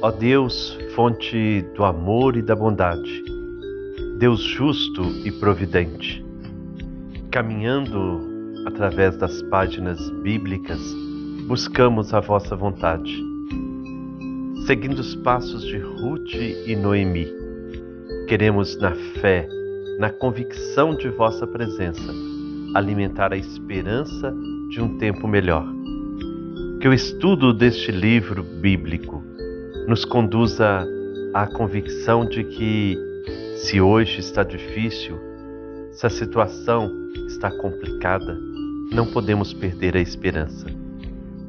Ó Deus, fonte do amor e da bondade, Deus justo e providente, caminhando através das páginas bíblicas, buscamos a vossa vontade, seguindo os passos de Ruth e Noemi. Queremos, na fé, na convicção de vossa presença, alimentar a esperança de um tempo melhor. Que o estudo deste livro bíblico nos conduza à convicção de que, se hoje está difícil, se a situação está complicada, não podemos perder a esperança,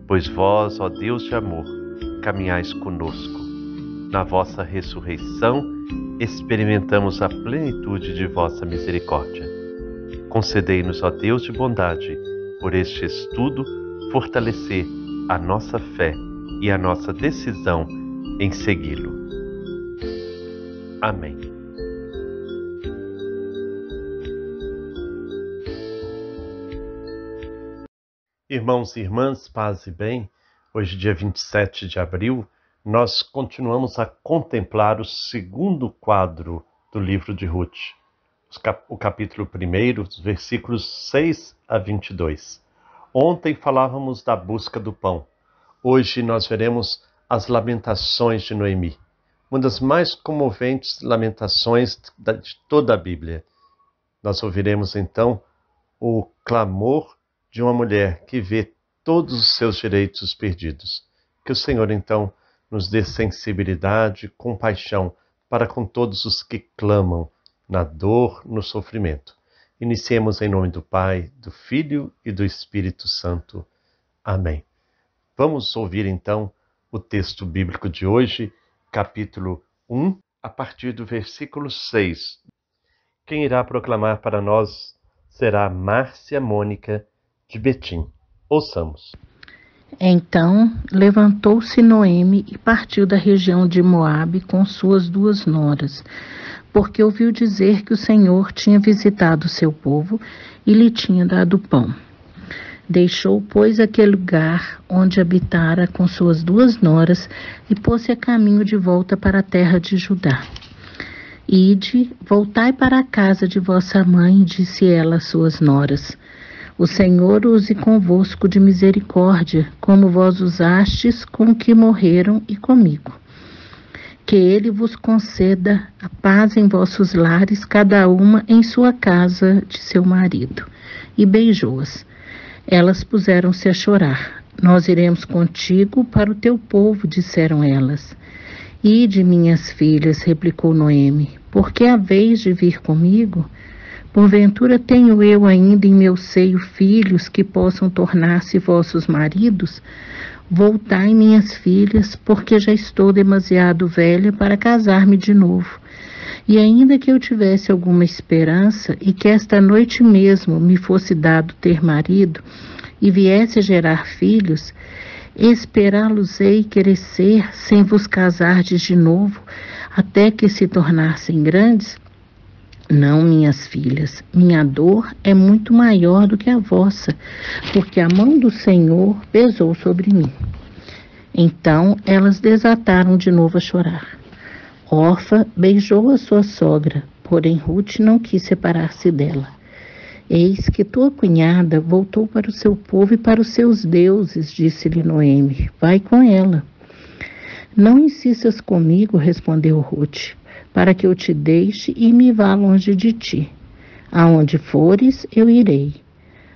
pois vós, ó Deus de amor, caminhais conosco. Na vossa ressurreição, experimentamos a plenitude de vossa misericórdia. Concedei-nos, ó Deus de bondade, por este estudo, fortalecer a nossa fé e a nossa decisão em segui-lo. Amém. Irmãos e irmãs, paz e bem, hoje, dia 27 de abril, nós continuamos a contemplar o segundo quadro do livro de Ruth, o capítulo 1, os versículos 6 a 22. Ontem falávamos da busca do pão. Hoje nós veremos as lamentações de Noemi, uma das mais comoventes lamentações de toda a Bíblia. Nós ouviremos então o clamor de uma mulher que vê todos os seus direitos perdidos. Que o Senhor então nos dê sensibilidade e compaixão para com todos os que clamam na dor, no sofrimento. Iniciemos em nome do Pai, do Filho e do Espírito Santo. Amém. Vamos ouvir então o texto bíblico de hoje, capítulo 1, a partir do versículo 6. Quem irá proclamar para nós será Márcia Mônica de Betim. Ouçamos. Então levantou-se Noemi e partiu da região de Moabe com suas 2 noras, porque ouviu dizer que o Senhor tinha visitado o seu povo e lhe tinha dado pão. Deixou, pois, aquele lugar onde habitara com suas 2 noras e pôs-se a caminho de volta para a terra de Judá. Ide, voltai para a casa de vossa mãe, disse ela às suas noras. O Senhor use convosco de misericórdia, como vós usastes com que morreram e comigo. Que ele vos conceda a paz em vossos lares, cada uma em sua casa de seu marido. E beijou-as. Elas puseram-se a chorar. Nós iremos contigo para o teu povo, disseram elas. Ide, minhas filhas, replicou Noemi, por que haveis de vir comigo? Porventura tenho eu ainda em meu seio filhos que possam tornar-se vossos maridos? Voltai, minhas filhas, porque já estou demasiado velha para casar-me de novo. E ainda que eu tivesse alguma esperança, e que esta noite mesmo me fosse dado ter marido, e viesse a gerar filhos, esperá-los-ei crescer sem vos casardes de novo, até que se tornassem grandes? Não, minhas filhas, minha dor é muito maior do que a vossa, porque a mão do Senhor pesou sobre mim. Então elas desataram de novo a chorar. Orfa beijou a sua sogra, porém Ruth não quis separar-se dela. Eis que tua cunhada voltou para o seu povo e para os seus deuses, disse-lhe Noemi. Vai com ela. Não insistas comigo, respondeu Ruth, para que eu te deixe e me vá longe de ti. Aonde fores, eu irei.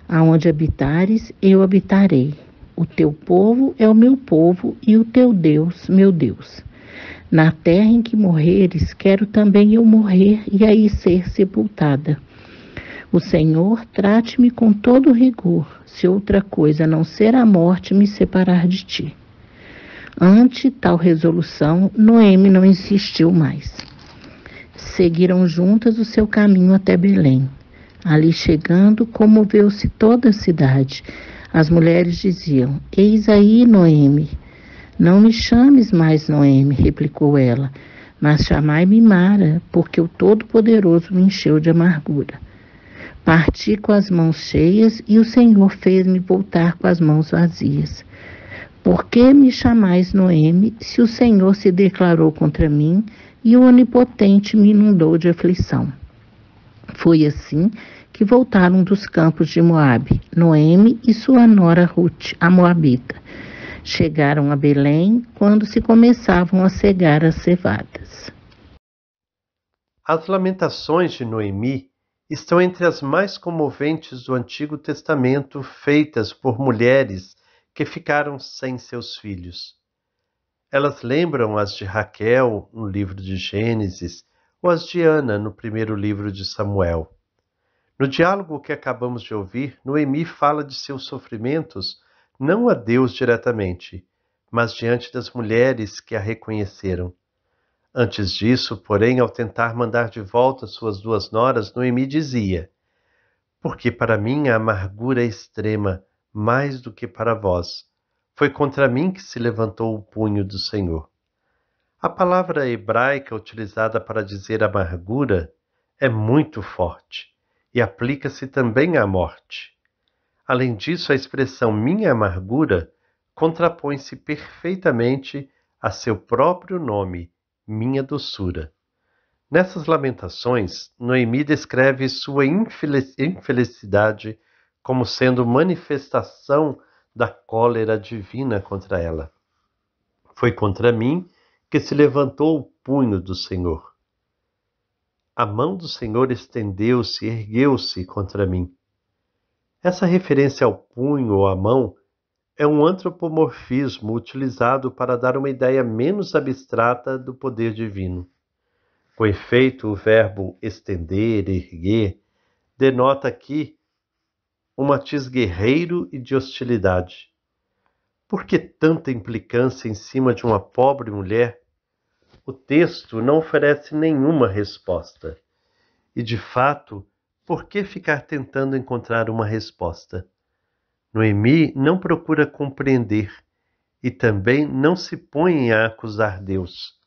Aonde habitares, eu habitarei. O teu povo é o meu povo e o teu Deus, meu Deus. Na terra em que morreres, quero também eu morrer e aí ser sepultada. O Senhor trate-me com todo rigor, se outra coisa não ser a morte me separar de ti. Ante tal resolução, Noemi não insistiu mais. Seguiram juntas o seu caminho até Belém. Ali chegando, comoveu-se toda a cidade. As mulheres diziam, eis aí, Noemi. Não me chames mais Noemi, replicou ela, mas chamai-me Mara, porque o Todo-Poderoso me encheu de amargura. Parti com as mãos cheias e o Senhor fez-me voltar com as mãos vazias. Por que me chamais Noemi, se o Senhor se declarou contra mim e o Onipotente me inundou de aflição? Foi assim que voltaram dos campos de Moabe, Noemi e sua nora Ruth, a moabita. Chegaram a Belém quando se começavam a cegar as cevadas. As lamentações de Noemi estão entre as mais comoventes do Antigo Testamento, feitas por mulheres que ficaram sem seus filhos. Elas lembram as de Raquel, no livro de Gênesis, ou as de Ana, no primeiro livro de Samuel. No diálogo que acabamos de ouvir, Noemi fala de seus sofrimentos não a Deus diretamente, mas diante das mulheres que a reconheceram. Antes disso, porém, ao tentar mandar de volta suas duas noras, Noemi dizia: porque para mim a amargura é extrema, mais do que para vós. Foi contra mim que se levantou o punho do Senhor. A palavra hebraica utilizada para dizer amargura é muito forte e aplica-se também à morte. Além disso, a expressão minha amargura contrapõe-se perfeitamente a seu próprio nome, minha doçura. Nessas lamentações, Noemi descreve sua infelicidade como sendo manifestação da cólera divina contra ela. Foi contra mim que se levantou o punho do Senhor. A mão do Senhor estendeu-se, ergueu-se contra mim. Essa referência ao punho ou à mão é um antropomorfismo utilizado para dar uma ideia menos abstrata do poder divino. Com efeito, o verbo estender, erguer, denota aqui um matiz guerreiro e de hostilidade. Por que tanta implicância em cima de uma pobre mulher? O texto não oferece nenhuma resposta. E, de fato, por que ficar tentando encontrar uma resposta? Noemi não procura compreender e também não se põe a acusar Deus.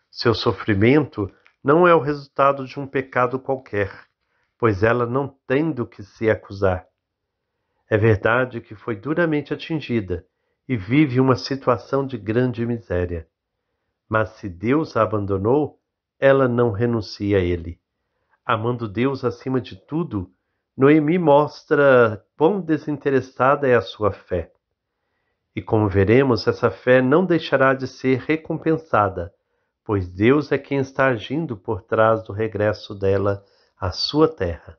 Seu sofrimento não é o resultado de um pecado qualquer, pois ela não tem do que se acusar. É verdade que foi duramente atingida e vive uma situação de grande miséria. Mas se Deus a abandonou, ela não renuncia a ele. Amando Deus acima de tudo, Noemi mostra quão desinteressada é a sua fé. E como veremos, essa fé não deixará de ser recompensada, pois Deus é quem está agindo por trás do regresso dela à sua terra.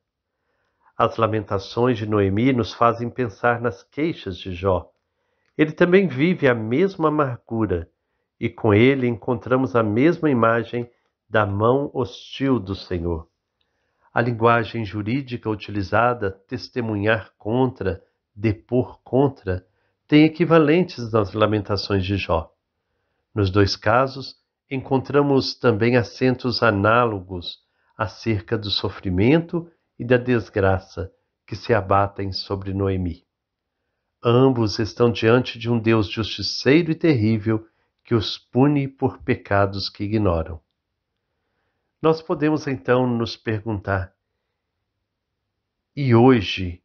As lamentações de Noemi nos fazem pensar nas queixas de Jó. Ele também vive a mesma amargura, e com ele encontramos a mesma imagem da mão hostil do Senhor. A linguagem jurídica utilizada, testemunhar contra, depor contra, tem equivalentes nas lamentações de Jó. Nos dois casos, encontramos também acentos análogos acerca do sofrimento e da desgraça que se abatem sobre Noemi. Ambos estão diante de um Deus justiceiro e terrível que os pune por pecados que ignoram. Nós podemos então nos perguntar: e hoje,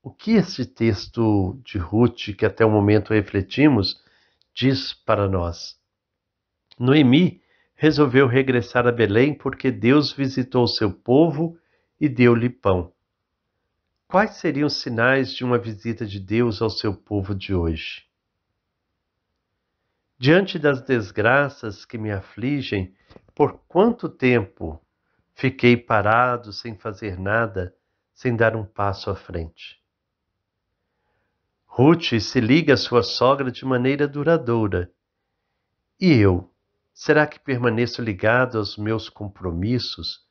o que este texto de Ruth, que até o momento refletimos, diz para nós? Noemi resolveu regressar a Belém porque Deus visitou seu povo e deu-lhe pão. Quais seriam os sinais de uma visita de Deus ao seu povo de hoje? Diante das desgraças que me afligem, por quanto tempo fiquei parado sem fazer nada, sem dar um passo à frente? Ruth se liga à sua sogra de maneira duradoura. E eu, será que permaneço ligado aos meus compromissos?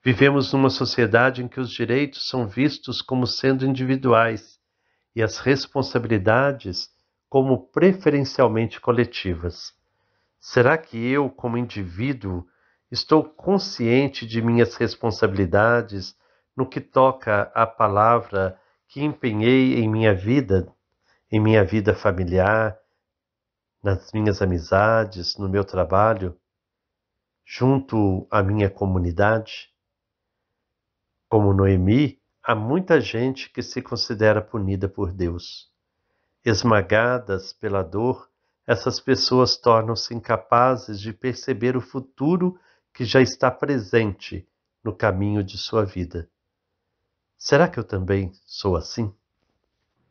Vivemos numa sociedade em que os direitos são vistos como sendo individuais e as responsabilidades como preferencialmente coletivas. Será que eu, como indivíduo, estou consciente de minhas responsabilidades no que toca à palavra que empenhei em minha vida familiar, nas minhas amizades, no meu trabalho, junto à minha comunidade? Como Noemi, há muita gente que se considera punida por Deus. Esmagadas pela dor, essas pessoas tornam-se incapazes de perceber o futuro que já está presente no caminho de sua vida. Será que eu também sou assim?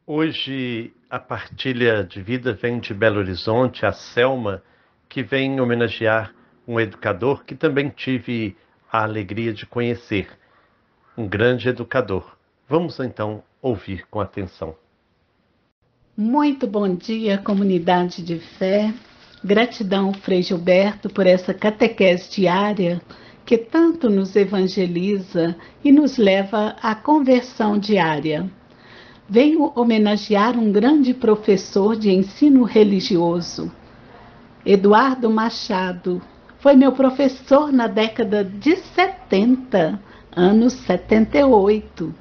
Hoje a partilha de vida vem de Belo Horizonte, a Selma, que vem homenagear um educador que também tive a alegria de conhecer, um grande educador. Vamos então ouvir com atenção. Muito bom dia, comunidade de fé. Gratidão, Frei Gilberto, por essa catequese diária que tanto nos evangeliza e nos leva à conversão diária. Venho homenagear um grande professor de ensino religioso, Eduardo Machado. Foi meu professor na década de 70, anos 78,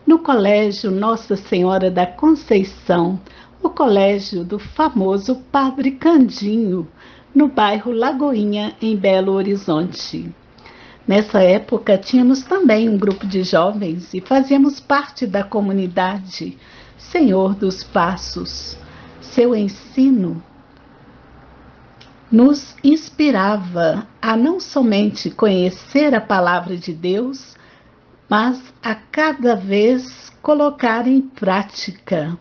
no Colégio Nossa Senhora da Conceição, o colégio do famoso Padre Candinho, no bairro Lagoinha, em Belo Horizonte. Nessa época, tínhamos também um grupo de jovens e fazíamos parte da comunidade Senhor dos Passos. Seu ensino nos inspirava a não somente conhecer a palavra de Deus, mas a cada vez colocar em prática.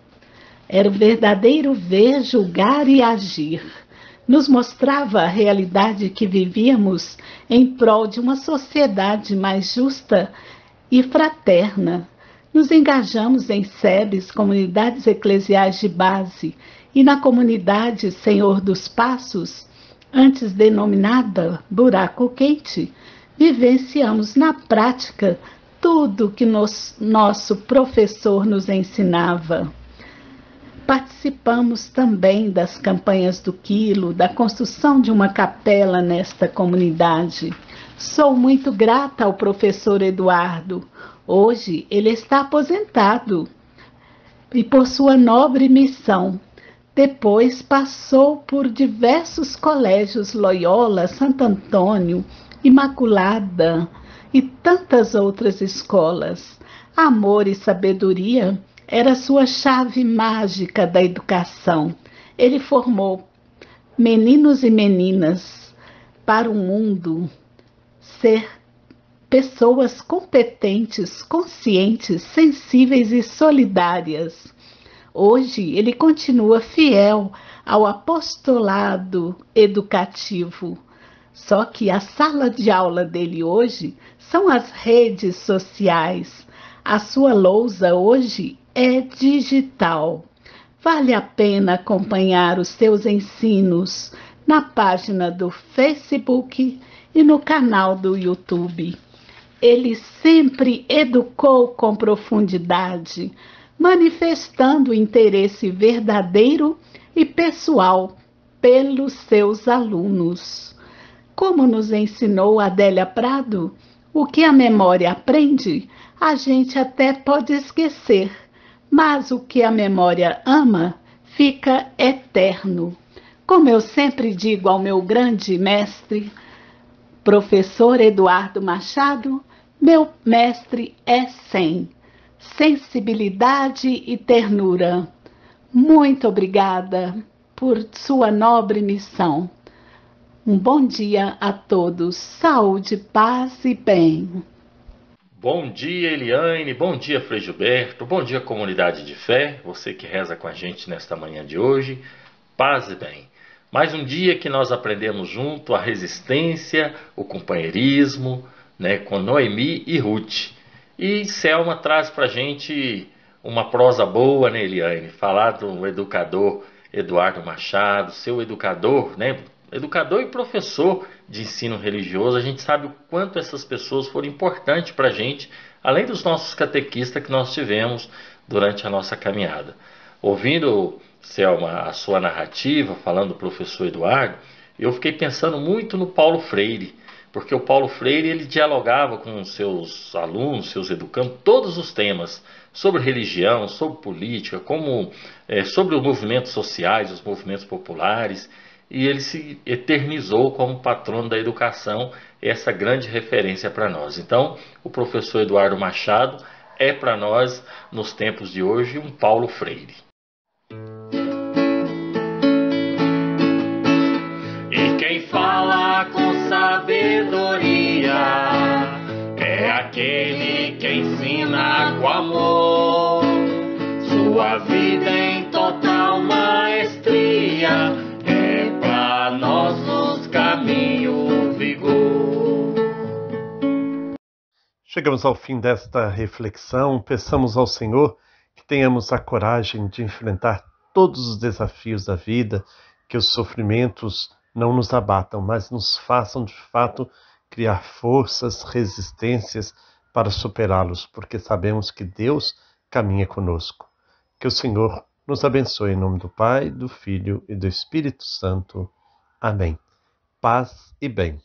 Era o verdadeiro ver, julgar e agir. Nos mostrava a realidade que vivíamos em prol de uma sociedade mais justa e fraterna. Nos engajamos em SEBs, comunidades eclesiais de base, e na comunidade Senhor dos Passos, antes denominada Buraco Quente, vivenciamos na prática tudo que nosso professor nos ensinava. Participamos também das campanhas do Quilo, da construção de uma capela nesta comunidade. Sou muito grata ao professor Eduardo. Hoje ele está aposentado e por sua nobre missão. Depois passou por diversos colégios Loyola, Santo Antônio, Imaculada e tantas outras escolas. Amor e sabedoria era sua chave mágica da educação. Ele formou meninos e meninas para o mundo ser pessoas competentes, conscientes, sensíveis e solidárias. Hoje ele continua fiel ao apostolado educativo. Só que a sala de aula dele hoje são as redes sociais. A sua lousa hoje é digital. Vale a pena acompanhar os seus ensinos na página do Facebook e no canal do YouTube. Ele sempre educou com profundidade, manifestando interesse verdadeiro e pessoal pelos seus alunos. Como nos ensinou Adélia Prado, o que a memória aprende, a gente até pode esquecer, mas o que a memória ama fica eterno. Como eu sempre digo ao meu grande mestre, professor Eduardo Machado, meu mestre é 100. Sensibilidade e ternura. Muito obrigada por sua nobre missão. Um bom dia a todos. Saúde, paz e bem. Bom dia, Eliane. Bom dia, Frei Gilberto. Bom dia, comunidade de fé. Você que reza com a gente nesta manhã de hoje. Paz e bem. Mais um dia que nós aprendemos junto a resistência, o companheirismo, com Noemi e Ruth. E Selma traz para a gente uma prosa boa, Eliane? Falar do educador Eduardo Machado, seu educador, educador e professor de ensino religioso. A gente sabe o quanto essas pessoas foram importantes para a gente, além dos nossos catequistas que nós tivemos durante a nossa caminhada. Ouvindo, Selma, a sua narrativa, falando do professor Eduardo, eu fiquei pensando muito no Paulo Freire, porque o Paulo Freire ele dialogava com os seus alunos, seus educandos, todos os temas sobre religião, sobre política, sobre os movimentos sociais, os movimentos populares, e ele se eternizou como patrono da educação, essa grande referência para nós. Então, o professor Eduardo Machado é para nós, nos tempos de hoje, um Paulo Freire. Chegamos ao fim desta reflexão. Peçamos ao Senhor que tenhamos a coragem de enfrentar todos os desafios da vida, que os sofrimentos não nos abatam, mas nos façam de fato criar forças, resistências para superá-los, porque sabemos que Deus caminha conosco. Que o Senhor nos abençoe em nome do Pai, do Filho e do Espírito Santo. Amém. Paz e bem.